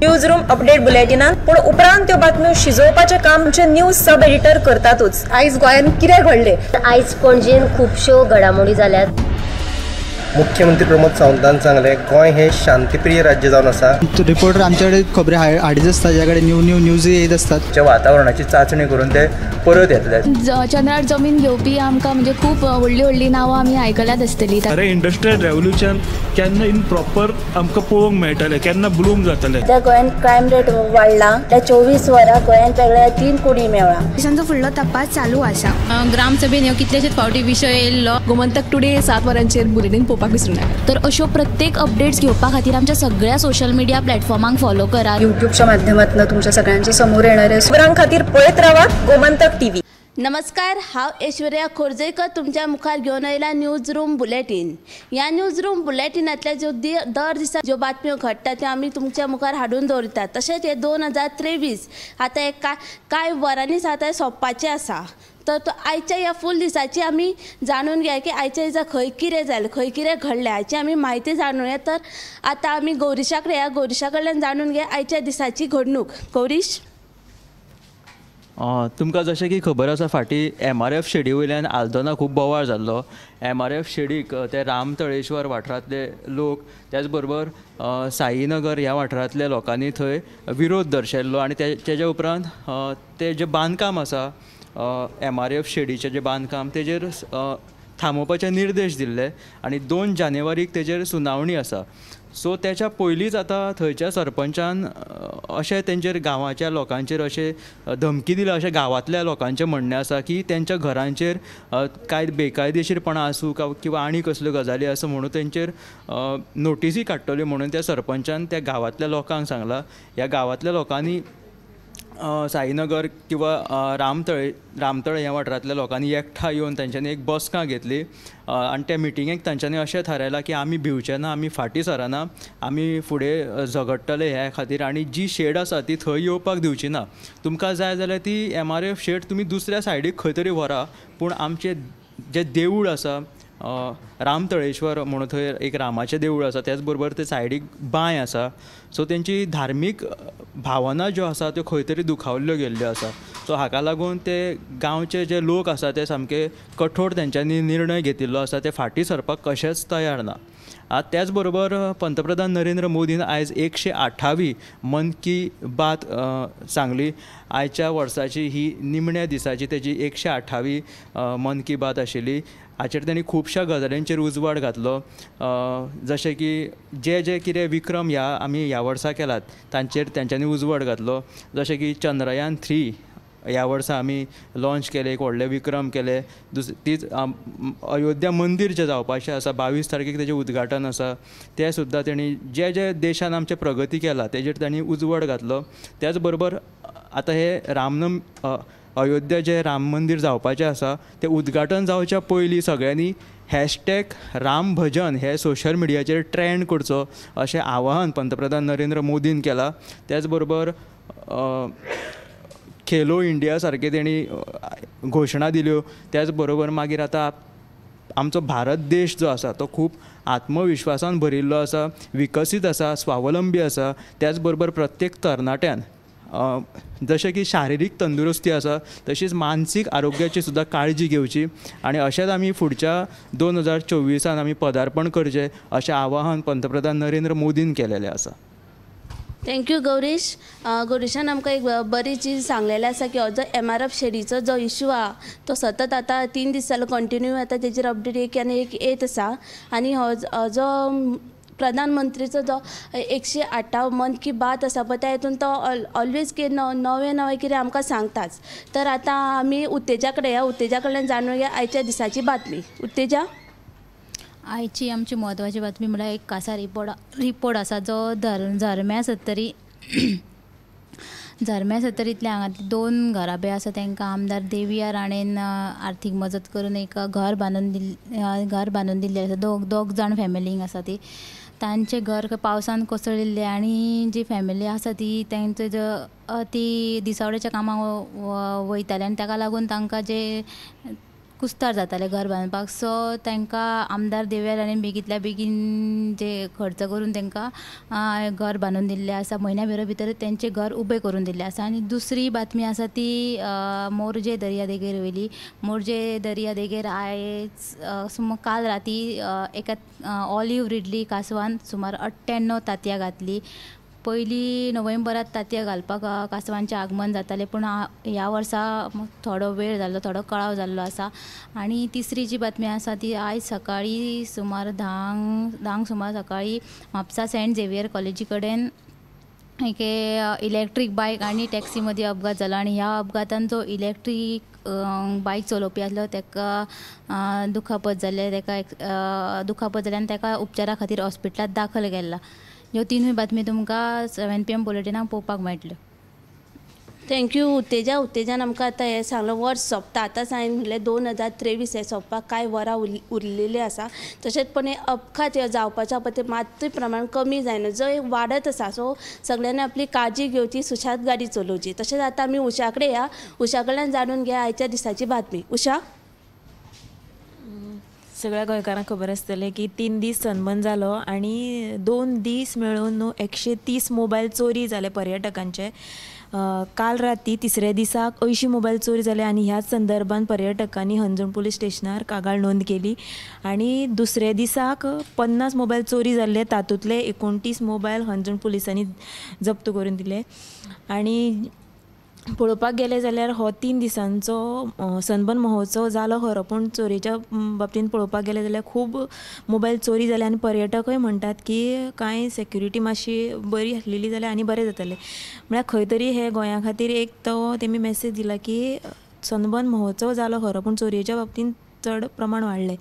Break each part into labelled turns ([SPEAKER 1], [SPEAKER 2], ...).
[SPEAKER 1] News room update बुलेटिनान पूण उपरांत त्यो बातम्यो शिजोवपाचें काम आमचे न्यूज सब एडिटर करतातूच। आयज गोंयान कितें घडलें?
[SPEAKER 2] आयज पणजेन खुबश्यो घडामोडी जाल्यात।
[SPEAKER 3] मुख्यमंत्री प्रमोद सावंतान सांगले गोंय हे शांतीप्रिय राज्य जावन आसा।
[SPEAKER 4] रिपोर्टर आमच्याकडे खबरी हाडीत आसता, ज्याकडे न्यूज येत असतात।
[SPEAKER 3] वातावरणाची चाचणी करून ते परत येतले।
[SPEAKER 5] चंद्रार जमीन घेवपी आमकां म्हणजे खूब व्हडली नांवां आमी आयकल्यात आसतली।
[SPEAKER 6] अरे इंडस्ट्रियल रेव्होल्यूशन केन्ना इन प्रॉपर आमकां पळोवंक मेळटलें, केन्ना ब्लूम जातलें।
[SPEAKER 7] त्या गोंयान क्रायम रेट वाडला। त्या 24 वरां गोंयान वेगळ्या 3 कोटी मेळ्ळा।
[SPEAKER 5] देशांचो फुडलो तपास चालू आसा। ग्रामसभेन ह्यो कितलेशेच फावटी विशय येयल्लो। गोमंतक टुडे 7 वरांचेर बुलेटिन पळोवपाक विसरूं नाका। तर अश्यो प्रत्येक अपडेट्स घेवपा खातीर आमच्या सगळ्या सोशल मिडिया प्लॅटफॉर्मांक फॉलो करा।
[SPEAKER 1] यूट्यूबच्या माध्यमातून तुमच्या सगळ्यांच्या समोर येणाऱ्या खबरां खातीर पळयत रावा गोमंतक टीव्ही।
[SPEAKER 8] नमस्कार, हांव ऐश्वर्या खोर्जेकर तुमच्या मुखार घेवन आयला न्यूज रूम बुलेटिन। ह्या न्यूज रूम बुलेटिनांतल्या ज्यो दर दिसा ज्यो बातम्यो घडटात त्यो आमी तुमच्या मुखार हाडून दवरतात। तशेंच हे 2023 आतां एक कांय वरांनीच आतां सोंपपाचें आसा। तर आयच्या ह्या फूल दिसाची आमी जाणून घेया की आयच्या दिसा खंय कितें जालें, खंय कितें घडलें, हाची आमी म्हायती जाणून घेया। तर आतां आमी गौरीशा कडेन या, गौरीशा कडल्यान जाणून घेया आयच्या दिसाची घडणूक। गौरीश,
[SPEAKER 9] तुमकां जशें की खबर आसा, फाटीं MRF शेडी वयल्यान आल्दोना खूब बोवाळ जाल्लो। MRF शेडीक ते रामतळेश्वर वाठारांतले लोक, त्याच बरोबर साईनगर ह्या वाठारांतल्या लोकांनी थंय विरोध दर्शयल्लो आनी तेज्या उपरांत ते जे बांदकाम आसा MRF शेडीचें जें बांदकाम तेजेर थांबोवपाचे निर्देश दिल्ले आनी 2 जानेवारीक तेजेर सुनावणी आसा। सो तेच्या पयलींच आतां थंयच्या सरपंचान अशें तेंचेर गांवाच्या लोकांचेर अशें धमकी दिल्या अशें गांवांतल्या लोकांचें म्हणणें आसा की तेंच्या घरांचेर कांय बेकायदेशीरपणां आसूं किंवा आनी कसल्यो गजाली आसूं म्हणून तेंचेर नोटीसी काडटल्यो म्हणून त्या सरपंचान त्या गांवांतल्या लोकांक सांगलां। ह्या गांवांतल्या लोकांनी साईनगर किंवा रामतळे ह्या वाठारांतल्या लोकांनी एकठांय येवन तांच्यांनी एक बसका घेतली आनी त्या मिटिंगेक तांच्यांनी अशें थारायलां की आमी भिवचे ना, आमी फाटीं सरना, आमी फुडें झगडटले ह्या खातीर आनी जी शेड आसा ती थंय येवपाक दिवची ना। तुमकां जाय जाल्यार ती MRF शेड तुमी दुसऱ्या सायडीक खंय तरी व्हरा, पूण आमचें जें देवूळ आसा रामतळेश्वर म्हणून थंय एक रामाचें देवूळ आसा, त्याच बरोबर ते सायडीक बांय आसा। सो तेंची धार्मीक भावना ज्यो आसा त्यो खंय तरी दुखावल्यो गेल्ल्यो आसा। सो हाका लागून ते गांवचे जे लोक आसा ते सामके कठोर तेंच्यांनी निर्णय घेतिल्लो आसा, ते फाटीं सरपाक कशेंच तयार ना। त्याच बरोबर पंतप्रधान नरेंद्र मोदीन आयज 108वी मन की बात सांगली। आयच्या वर्साची ही निमण्या दिसाची तेजी 108वी मन की बात आशिल्ली। हाचेर तेणी खुबश्या गजालींचेर उजवाड घातलो, जशें की जे कितें विक्रम आमी ह्या वर्सा केलात तांचेर तेंच्यांनी उजवाड घातलो। जशें की चंद्रयान 3 ह्या वर्सा आमी लॉन्च केलें, एक व्हडलें विक्रम केलें। तीच अयोध्या मंदीर जें जावपाचें आसा 22 तारखेक तेजें उद्घाटन आसा, तें सुद्दां तेणी जे देशान आमचे प्रगती केला तेजेर तांणी उजवाड घातलो। त्याच बरोबर आतां हे अयोध्या जें राम मंदीर जावपाचें आसा तें उद्घाटन जावच्या पयलीं सगळ्यांनी #राम भजन हे सोशल मिडियाचेर ट्रेंड करचो अशें आवाहन पंतप्रधान नरेंद्र मोदीन केलां। त्याच बरोबर खेलो इंडिया सारके तेणी घोशणा दिल्यो। त्याच बरोबर मागीर आतां आमचो भारत देश जो आसा तो खूब आत्मविश्वासान भरिल्लो आसा, विकसीत आसा, स्वावलंबी आसा। त्याच बरोबर प्रत्येक तरणाट्यान जशें की शारिरीक तंदुरुस्ती आसा तशीच मानसीक आरोग्याची सुद्दां काळजी घेवची आनी अशेंच आमी फुडच्या 2024 आमी पदार्पण करचें अशें आवाहन पंतप्रधान नरेंद्र मोदीन केलेलें आसा।
[SPEAKER 8] थँक्यू गौरीश। गौरीशान आमकां एक बरी चीज सांगलेलें आसा की हो जो MRF शेडीचो जो इशू आहा तो सतत आतां 3 दीस जालो कंटिन्यू आतां तेजेर अपडेट एक आनी एक येत आसा। आनी हो जो प्रधानमंत्रीचो जो 108 मन की बात आसा पळय त्या हितून तो ऑलवेज नवें कितें आमकां सांगताच। तर आतां आमी उत्तेजा कडेन या, उत्तेजा कडल्यान जाणून घेया आयच्या दिसाची बातमी। उत्तेजा,
[SPEAKER 5] आयची आमची म्हत्वाची बातमी म्हळ्यार एक कासा रिपोर्ट आसा जो झरम्या सत्तरींतले हांगातले 2 घराबे आसा तांकां आमदार देविया राणेन आर्थीक मजत करून एक घर बांदून दिल्लें आसा। दोग जाण फॅमिलींक आसा ती, तांचें घर पावसान कोसळिल्लें आनी जी फॅमिली आसा ती तांचो ती दिसावड्याच्या कामाक वयताली आनी ताका लागून तांकां जे कुस्तार जाताले घर बांदपाक. सो तांकां आमदार देवयार राणेन बेगींतल्या बेगीन जे खर्च करून तांकां घर बांदून दिल्लें आसा. म्हयन्या भितर तेंचें घर उबें करून दिल्लें आसा. आनी दुसरी बातमी आसा ती मोरजे दर्या देगेर वयली. मोरजे दर्या देगेर आयज काल राती एका ऑलिव्ह रिडली कासवान सुमार 98 तांतयां घातली. पयलीं नोव्हेंबरांत तांतयां घालपाक कासवांचें आगमन जातालें, पूण ह्या वर्सा थोडो वेळ जाल्लो, थोडो कळाव जाल्लो आसा. आनी तिसरी जी बातमी आसा ती आयज सकाळीं सुमार 10 सुमार सकाळीं म्हापसा सेंट झेवियर कॉलेजी कडेन एक इलेक्ट्रीक बायक आनी टॅक्सी मदीं अपघात जालो. आनी ह्या अपघातान जो इलेक्ट्रीक बायक चलोवपी आसलो ताका दुखापत जाले. आनी ताका उपचारा खातीर हॉस्पिटलांत दाखल केला. ह्यो तिनूय बातमी तुमकां 7 PM बुलेटिनाक पळोवपाक मेळटल्यो.
[SPEAKER 8] थँक्यू उतेजा. उतेजान आमकां आतां हें सांगलें वर्स सोंपता. आतांच हांवें म्हणलें 2023 हें सोंपपाक कांय वरां उरलेलीं आसा. तशेंच पण हे अपघात जावपाच्या पती मात्तूय प्रमाण कमी जायना, जो एक वाडत आसा. सो सगळ्यांनी आपली काळजी घेवची, सुशांत गाडी चलोवची. तशेंच आतां आमी उशा कडेन या. उशा कडल्यान जाणून घ्या आयच्या दिसाची बातमी. उशा,
[SPEAKER 10] सगळ्या गोंयकारांक खबर आसतलें की 3 दीस सनबर्न जालो आनी 2 दीस मेळून 130 मोबायल चोरी जाले पर्यटकांचे. काल राती तिसऱ्या दिसाक 80 मोबायल चोरी जाले आनी ह्याच संदर्भान पर्यटकांनी हंजण पुलीस स्टेशनार कागाळ नोंद केली. आनी दुसऱ्या दिसाक 50 मोबायल चोरी जाल्ले, तातूंतले 29 मोबायल हंजण पुलिसांनी जप्त करून दिले. आनी पळोवपाक गेले जाल्यार हो 3 दिसांचो सनबर्न महोत्सव जालो खरो, पूण चोरेच्या बाबतींत पळोवपाक गेले जाल्यार खूब मोबायल चोरी जाले. आनी पर्यटकूय म्हणटात की कांय सेक्युरिटी मातशी बरी आसलेली जाल्यार आनी बरें जातालें. म्हळ्यार खंय तरी हे गोंया खातीर एक तो तेमी मॅसेज दिला की सनबर्न महोत्सव जालो खरो, पूण चोरयेच्या बाबतींत चड प्रमाण वाडलें.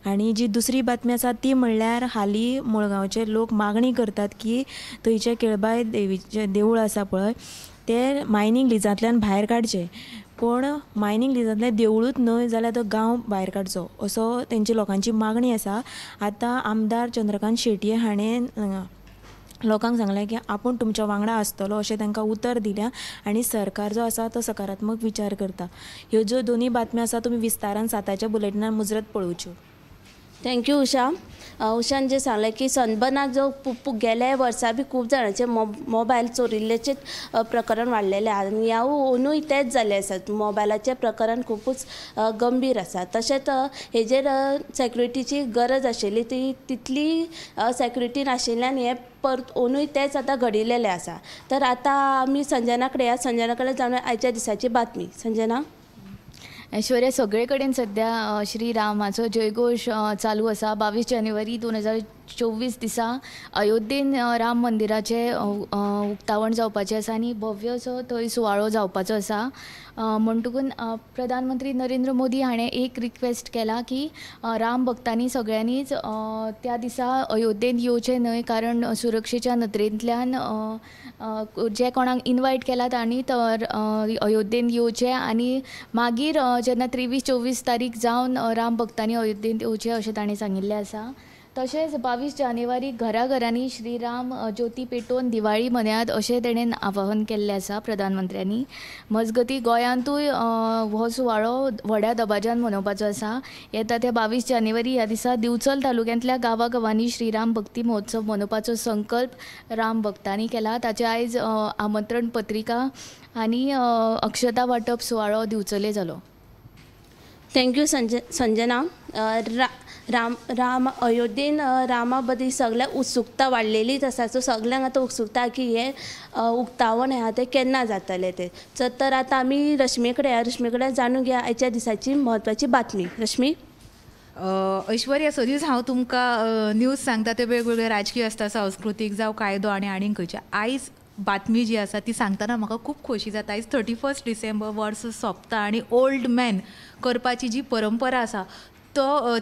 [SPEAKER 10] आनी जी दुसरी बातमी आसा ती म्हणल्यार हालीं मुळगांवचे लोक मागणी करतात की थंयचे केळबाय देवीचें देवूळ आसा पळय ते मायनींग लिजांतल्यान भायर काडचे. पूण मायनींग लिजांतलें देवूळूच न्हय जाल्यार तो गांव भायर काडचो असो तेंची लोकांची मागणी आसा. आतां आमदार चंद्रकांत शेटये हाणें लोकांक सांगलें की आपूण तुमच्या वांगडा आसतलो अशें तांकां उतर दिल्या. आनी सरकार जो आसा तो सकारात्मक विचार करता. ह्यो ज्यो दोनी बातम्यो आसा तुमी विस्तारान 7च्या बुलेटिनान मुजरत पळोवच्यो.
[SPEAKER 8] थँक्यू उशा. उशान जे सांगलें की सनबर्नाक जो गेल्या वर्सा बी खूब जाणांचे मोबायल चोरिल्लेचे प्रकरण वाडलेलें आसा. आनी ह्यावूय तेच जालें आसा. मोबायलाचें प्रकरण खुबूच गंभीर आसा. तशेंच हेजेर सेक्युरिटीची गरज आशिल्ली ती तितली सेक्युरिटी नाशिल्ल्यान हें अंदूय तेच आतां घडिल्लेलें आसा. तर आतां आमी संजना कडेन या. संजना कडेन जाणून आयच्या दिसाची बातमी. संजना.
[SPEAKER 11] ऐश्वर्या, सगळे कडेन सध्या श्रीरामाचो जयघोश चालू आसा. 22 जानेवारी 2024 दिसा अयोध्येन राम मंदिराचें उक्तावण जावपाचें आसा आनी भव्य असो थंय सुवाळो जावपाचो आसा. म्हणटकून प्रधानमंत्री नरेंद्र मोदी हाणें एक रिक्वेस्ट केला की राम भक्तांनी सगळ्यांनीच त्या दिसा अयोध्येन येवचें न्हय, कारण सुरक्षेच्या नदरेंतल्यान जे कोणाक इनवायट केला तांणी तर अयोध्येन येवचें आनी मागीर जेन्ना 23-24 तारीख जावन राम भक्तांनी अयोध्येन येवचें अशें ताणें सांगिल्लें आसा. तशेंच 22 जानेवारी घराघरांनी श्रीराम ज्योती पेटोवन दिवाळी मनयात अशें तेणें आवाहन केल्लें आसा प्रधानमंत्र्यांनी. मजगतीं गोंयांतूय हो सुवाळो व्हड्या दबाज्यान मनोवपाचो आसा. येता त्या 22 जानेवारी ह्या दिसा दिवचल तालुक्यांतल्या गांवागांवांनी श्रीराम भक्ती महोत्सव मनोवपाचो संकल्प राम भक्तांनी केला. ताचे आयज आमंत्रण पत्रिका आनी अक्षता वांटप सुवाळो दिवचले जालो.
[SPEAKER 8] थँक्यू संजना. राम अयोध्येन रामा बद्दल सगळ्या उत्सुकता वाडलेलीच आसा. सो सगळ्यांक आतां उत्सुकता की हे उक्तावण हें तें केन्ना जातलें तें. तर आतां आमी रश्मी कडेन रश्मी कडेन जाणून घेया आयच्या दिसाची म्हत्वाची बातमी. रश्मी.
[SPEAKER 12] ऐश्वर्या, सदींच हांव तुमकां न्यूज सांगता ते वेगवेगळे राजकीय आसता, सांस्कृतीक जावं कायदो आनी आनीक खंयचे. आयज बातमी जी आसा ती सांगतना म्हाका खूब खोशी जाता. आयज 31 डिसेंबर वर्स सोंपता आनी ओल्ड मॅन करपाची जी परंपरा आसा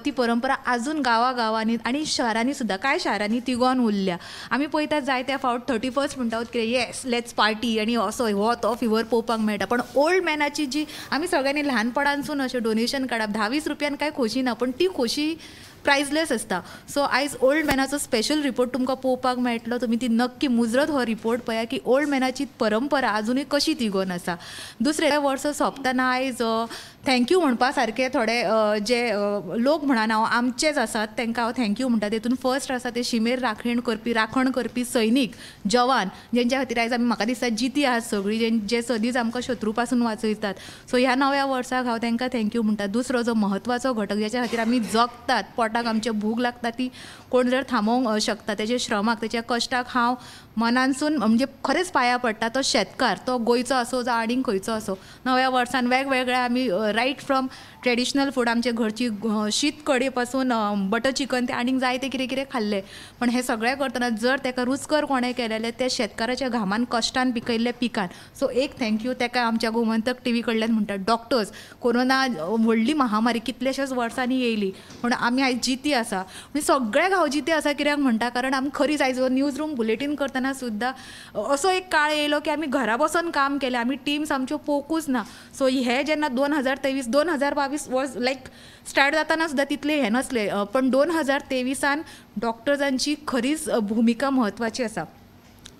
[SPEAKER 12] ती परंपरा आजून गांवांनी आनी शहरांनी सुद्दां कांय शहरांनी तिगोवन उरल्या. आमी पळयतात जायत्या फावट 31 म्हणटा की येस लेट्स पार्टी आनी असो हो तो फिवर पळोवपाक मेळटा. पण ओल्ड मॅनाची जी आमी सगळ्यांनी ल्हानपणांसून अशें डोनेशन काडप 10-20 रुपयान कांय खोशी ना, पण ती खोशी प्रायजलेस आसता. सो आयज ओल्ड मॅनाचो स्पेशल रिपोर्ट तुमकां पळोवपाक मेळटलो. तुमी ती नक्की मुजरत हो रिपोर्ट पळया की ओल्ड मॅनाची परंपरा आजुनूय कशी तिगोवन आसा. दुसरे वर्स सोंपतना आयज थँक्यू म्हणपा सारके थोडे जे लोक म्हणा हांव आमचेच आसात तांकां हांव थँक्यू म्हणटा. तेतून फर्स्ट आसा ते शिमेर राखण करपी सैनीक जवान जेंच्या खातीर आयज आमी म्हाका दिसता जिती आहात सगळीं जे सदींच आमकां शत्रू पासून वाचयतात. सो ह्या नव्या वर्साक हांव तांकां थँक्यू म्हणटा. दुसरो जो म्हत्वाचो घटक ज्याच्या खातीर आमी जगतात, पोटाक आमच्या भूक लागता ती कोण जर थांबोवंक शकता, तेजे श्रमाक तेच्या कश्टाक हांव मनानसून म्हणजे खरेंच पांया पडटा. तो शेतकार, तो गोंयचो आसूं जावं आनीक खंयचो आसूं, नव्या वर्सान वेगवेगळे आमी रायट फ्रॉम ट्रेडिशनल फूड आमचे घरची शीत कडी पासून बटर चिकन ते आनीक जायते कितें कितें खाल्ले, पण हे सगळें करतना जर ताका रुचकर कोणें केलेले ते शेतकाराच्या घामान कश्टान पिकयल्ले पिकान. सो एक थँक्यू ताका आमच्या गोमंतक टीव्ही कडल्यान म्हणटा. डॉक्टर्स, कोरोना व्हडली महामारी कितलेशेच वर्सांनी येयली पूण आमी आयज जिती आसा. म्हणजे सगळ्याक हांव जिती आसा कित्याक म्हणटा कारण आमी खरीच आयज न्यूज रूम बुलेटीन करतना सुद्दां असो एक काळ येयलो की आमी घरा बसून काम केलें, आमी टिम्स आमच्यो पळोवंकूच ना. सो हे जेन्ना 2023-2022 वॉज लायक स्टार्ट जाताना सुद्दां तितले हे नसले, पण 2023 डॉक्टर्सांची खरीच भुमिका म्हत्वाची आसा.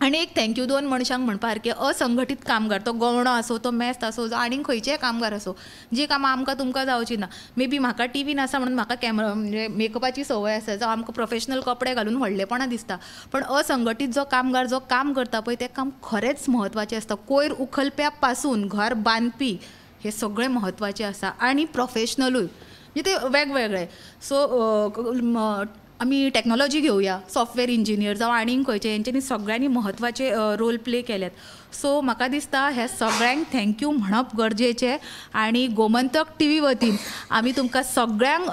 [SPEAKER 12] आनी एक थँक्यू दोन मनशांक म्हणपा सारके असंघटीत कामगार, तो गवणो आसूं, तो मेस्त आसूं, जो आनीक खंयचेय कामगार आसूं, जी कामां आमकां तुमकां जावची ना. मे बी म्हाका टीव्हीन आसा म्हणून म्हाका कॅमेरा म्हणजे मेकअपाची संवय आसा, जावं आमकां प्रोफेशनल कपडे घालून व्हडलेपणां दिसता, पण असंघटीत जो कामगार जो काम करता पळय तें काम खरेंच म्हत्वाचें आसता. कोयर उखलप्या पासून घर बांदपी हे सगळें म्हत्वाचें आसा आनी प्रोफेशनलूय म्हणजे ते वेगवेगळे. सो आमी टॅक्नॉलॉजी घेवया, सॉफ्टवेअर इंजिनियर जावं आनीक खंयचे, हेंच्यांनी सगळ्यांनी म्हत्वाचे रोल प्ले केल्यात. सो म्हाका दिसता हे सगळ्यांक थँक्यू म्हणप गरजेचें. आनी गोमंतक टीव्ही वतीन आमी तुमकां सगळ्यांक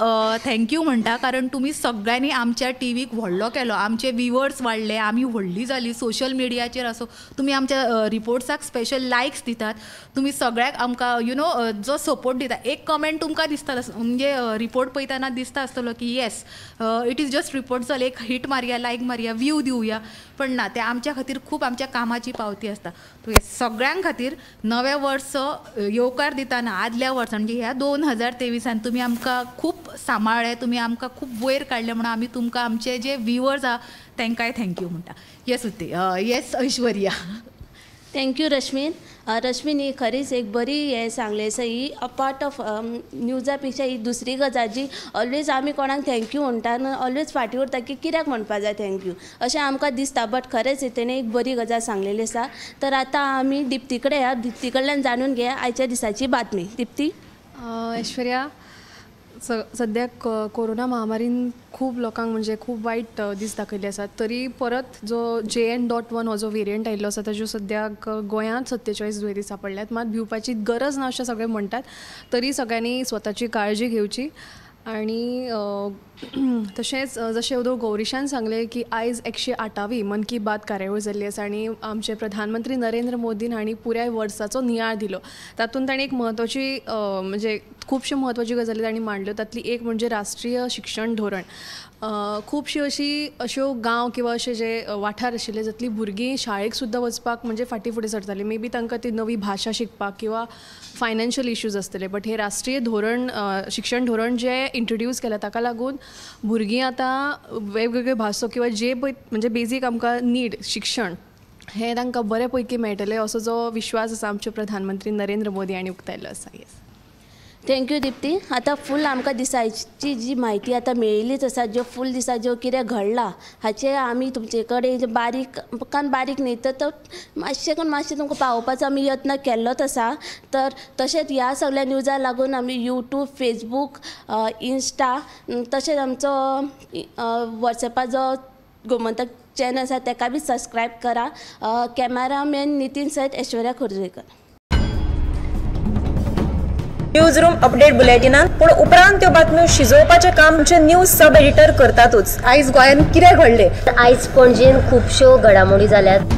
[SPEAKER 12] थँक्यू म्हणटा कारण तुमी सगळ्यांनी आमच्या टीव्हीक व्हडलो केलो, आमचे व्हिवर्स वाडले, आमी व्हडली जाली सोशल मिडियाचेर आसूं, तुमी आमच्या रिपोर्ट्साक स्पेशल लायक्स दितात, तुमी सगळ्याक आमकां जो सपोर्ट दिता. एक कमेंट तुमकां दिसता म्हणजे रिपोर्ट पळयतना दिसता आसतलो की yes it is just report, चल एक हिट मारया, लायक मारया, व्यू दिवया, पण ना, ते आमच्या खातीर खूब आमच्या कामाची पावती आसता. हे सगळ्यां खातीर नवे वर्स येवकार दितना आदल्या वर्सान म्हणजे ह्या 2023 तुमी आमकां खूब सांबाळ्ळे, तुमी आमकां खूब वयर काडले म्हणून आमी तुमकां आमचे जे व्हिवर्स आहा तांकांय थँक्यू म्हणटा. येस उते येस ऐश्वर्या.
[SPEAKER 8] थँक्यू रश्मीन. रश्मीन ही खरीच एक बरी हे सांगले आसा, ही अपार्ट ऑफ न्यूजा पेक्षा ही दुसरी गजाल जी ऑलवेज आमी कोणाक थँक्यू म्हणटा आनी ऑलवेज फाटी उरता की कित्याक म्हणपा जाय थँक्यू अशें आमकां दिसता, बट खरेंच तेणें एक बरी गजाल सांगलेली आसा. तर आतां आमी दिप्ती कडेन या, दिप्ती कडल्यान जाणून घेया आयच्या दिसाची बातमी. दिप्ती.
[SPEAKER 13] ऐश्वर्या, सद्याक कोरोना महामारीन खूब लोकांक म्हणजे खूब वायट दीस दाखयले आसात, तरी परत जो JN.1 हो जो वेरियंट आयिल्लो आसा ताज्यो सद्याक गोंयांत 47 दुयेंती सापडल्यात. मात भिवपाची गरज ना अशें सगळे म्हणटात, तरी सगळ्यांनी स्वताची काळजी घेवची. आनी तशेंच जशें उदो गौरीशान सांगलें की आयज 108वी मन की बात कार्यावळ जाल्ली आसा आनी आमचे प्रधानमंत्री नरेंद्र मोदीन हांणी पुराय वर्साचो नियाळ दिलो. तातूंत ताणें एक म्हत्वाची म्हणजे खुबश्यो म्हत्वाच्यो गजाली तांणी मांडल्यो. तातली एक म्हणजे राष्ट्रीय शिक्षण धोरण. खुबशी अश्यो गांव किंवा अशे जे वाठार आशिल्ले जातली भुरगीं शाळेक सुद्दां वचपाक म्हणजे फाटीं फुडें सरतालीं. मे बी तांकां ती नवी भाशा शिकपाक किंवा फायनान्शियल इश्यूज आसतले, बट हे राष्ट्रीय धोरण शिक्षण धोरण जे इंट्रोड्यूस केलां ताका लागून भुरगीं आतां वेगवेगळ्यो भासो किंवा जे पळय म्हणजे बेजीक आमकां नीड शिक्षण हें तांकां बरे पैकी मेळटलें असो जो विश्वास आसा आमचे प्रधानमंत्री नरेंद्र मोदी हांणी उक्तायल्लो आसा. Yes,
[SPEAKER 8] thank you Dipti. आतां फूल आमकां दिसाची जी म्हायती आतां मेळिल्लीच आसा, ज्यो फूल दिसा ज्यो कितें घडलां हाचे आमी तुमचे कडेन बारीक न्ही तर मातशें तुमकां पावोवपाचो आमी यत्न केल्लोच आसा. तर तशेंच ह्या सगळ्या न्यूजाक लागून आमी यूट्यूब, फेसबूक, इंस्टा तशेंच आमचो वॉट्सॅपार जो गोमंतक चॅनल आसा ताका बी सबस्क्रायब करा. कॅमेरामॅन नितीन सयत ऐश्वर्या खोर्जेकर.
[SPEAKER 1] न्यूज रूम अपडेट बुलेटिनात पूण उपरांत त्यो बातम्यो शिजोवपाचें काम आमचे न्यूज सब एडिटर करतातूच. आयज गोंयांत कितें घडलें?
[SPEAKER 2] आयज पणजेन खुबश्यो घडामोडी जाल्यात.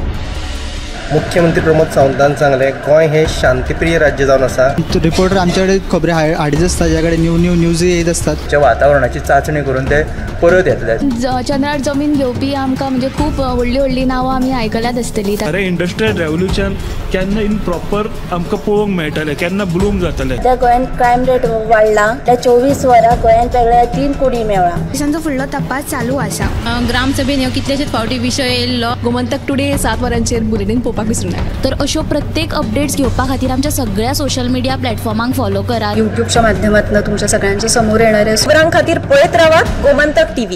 [SPEAKER 3] मुख्यमंत्री प्रमोद सावंतान सांगलें गोंय हे शांतीप्रिय राज्य जावन आसा.
[SPEAKER 4] रिपोर्टर आमचे कडेन खबरी हाडीत आसता, ज्या कडेन न्यूज येत आसतात.
[SPEAKER 14] जे वातावरणाची चांचणी करून ते परत येतले.
[SPEAKER 11] चंद्रार जमीन घेवपी आमकां म्हणजे खूब व्हडली नांवां आमी आयकल्यात आसतली.
[SPEAKER 6] अरे इंडस्ट्रियल रेव्होल्युशन केन्ना इन प्रॉपर आमकां पळोवंक मेळटलें, केन्ना ब्लूम जातलें.
[SPEAKER 7] त्या गोंयांत क्रायम रेट वाडला. त्या 24 वरां गोंयांत वेगळ्या 3 कुडी मेळ्ळा.
[SPEAKER 15] देशांचो फुडलो तपास चालू आसा.
[SPEAKER 5] ग्रामसभेन ह्यो कितलेशेच फावटी विशय येयल्लो.
[SPEAKER 10] गोमंतक टुडे 7 वरांचेर बुलेटीन पळोवपाक
[SPEAKER 15] करपाक विसरूं नाका.
[SPEAKER 5] तर अश्यो प्रत्येक अपडेट्स घेवपा खातीर आमच्या सगळ्या सोशल मिडिया प्लॅटफॉर्मांक फॉलो करा.
[SPEAKER 1] युट्यूबच्या माध्यमातून तुमच्या सगळ्यांच्या समोर येणाऱ्या खबरां खातीर पळयत रावात गोमंतक TV.